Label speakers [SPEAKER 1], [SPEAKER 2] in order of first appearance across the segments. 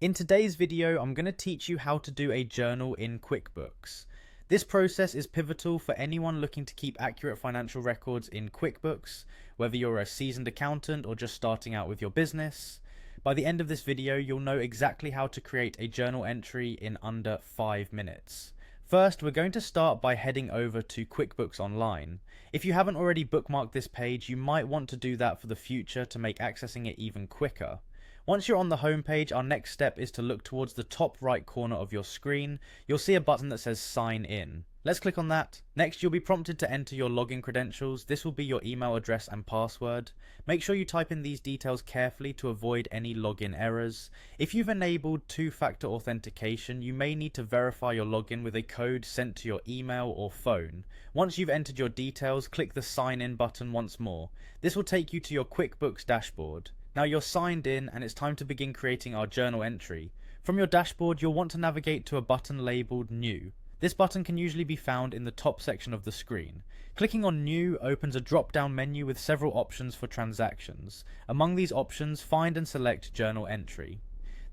[SPEAKER 1] In today's video, I'm going to teach you how to do a journal in QuickBooks. This process is pivotal for anyone looking to keep accurate financial records in QuickBooks, whether you're a seasoned accountant or just starting out with your business. By the end of this video, you'll know exactly how to create a journal entry in under 5 minutes. First, we're going to start by heading over to QuickBooks Online. If you haven't already bookmarked this page, you might want to do that for the future to make accessing it even quicker. Once you're on the home page, our next step is to look towards the top right corner of your screen. You'll see a button that says Sign In. Let's click on that. Next, you'll be prompted to enter your login credentials. This will be your email address and password. Make sure you type in these details carefully to avoid any login errors. If you've enabled two-factor authentication, you may need to verify your login with a code sent to your email or phone. Once you've entered your details, click the Sign In button once more. This will take you to your QuickBooks dashboard. Now you're signed in and it's time to begin creating our journal entry. From your dashboard, you'll want to navigate to a button labeled New. This button can usually be found in the top section of the screen. Clicking on New opens a drop-down menu with several options for transactions. Among these options, find and select Journal Entry.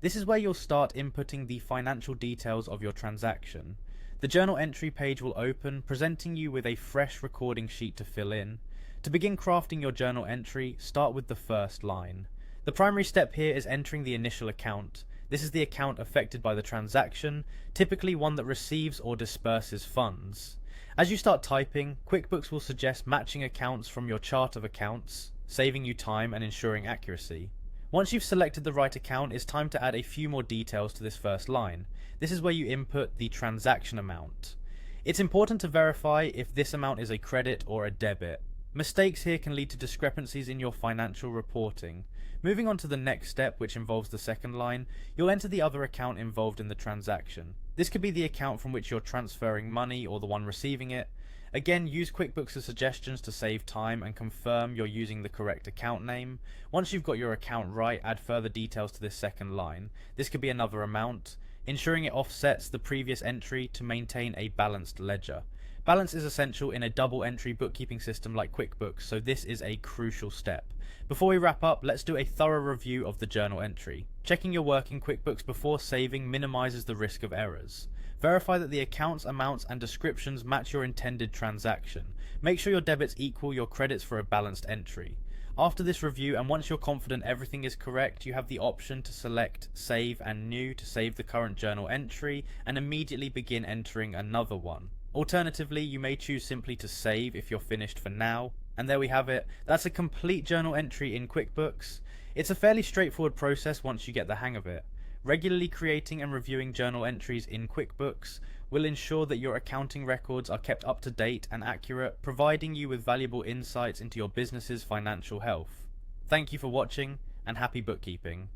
[SPEAKER 1] This is where you'll start inputting the financial details of your transaction. The Journal Entry page will open, presenting you with a fresh recording sheet to fill in. To begin crafting your journal entry, start with the first line. The primary step here is entering the initial account. This is the account affected by the transaction, typically one that receives or disperses funds. As you start typing, QuickBooks will suggest matching accounts from your chart of accounts, saving you time and ensuring accuracy. Once you've selected the right account, it's time to add a few more details to this first line. This is where you input the transaction amount. It's important to verify if this amount is a credit or a debit. Mistakes here can lead to discrepancies in your financial reporting. Moving on to the next step, which involves the second line, you'll enter the other account involved in the transaction. This could be the account from which you're transferring money or the one receiving it. Again, use QuickBooks' suggestions to save time and confirm you're using the correct account name. Once you've got your account right, add further details to this second line. This could be another amount, ensuring it offsets the previous entry to maintain a balanced ledger. Balance is essential in a double entry bookkeeping system like QuickBooks, so this is a crucial step. Before we wrap up, let's do a thorough review of the journal entry. Checking your work in QuickBooks before saving minimizes the risk of errors. Verify that the accounts, amounts, and descriptions match your intended transaction. Make sure your debits equal your credits for a balanced entry. After this review, and once you're confident everything is correct, you have the option to select Save and New to save the current journal entry and immediately begin entering another one. Alternatively, you may choose simply to save if you're finished for now. And there we have it. That's a complete journal entry in QuickBooks. It's a fairly straightforward process once you get the hang of it. Regularly creating and reviewing journal entries in QuickBooks will ensure that your accounting records are kept up to date and accurate, providing you with valuable insights into your business's financial health. Thank you for watching, and happy bookkeeping.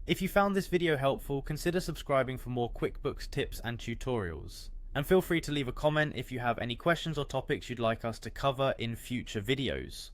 [SPEAKER 1] If you found this video helpful, consider subscribing for more QuickBooks tips and tutorials. And feel free to leave a comment if you have any questions or topics you'd like us to cover in future videos.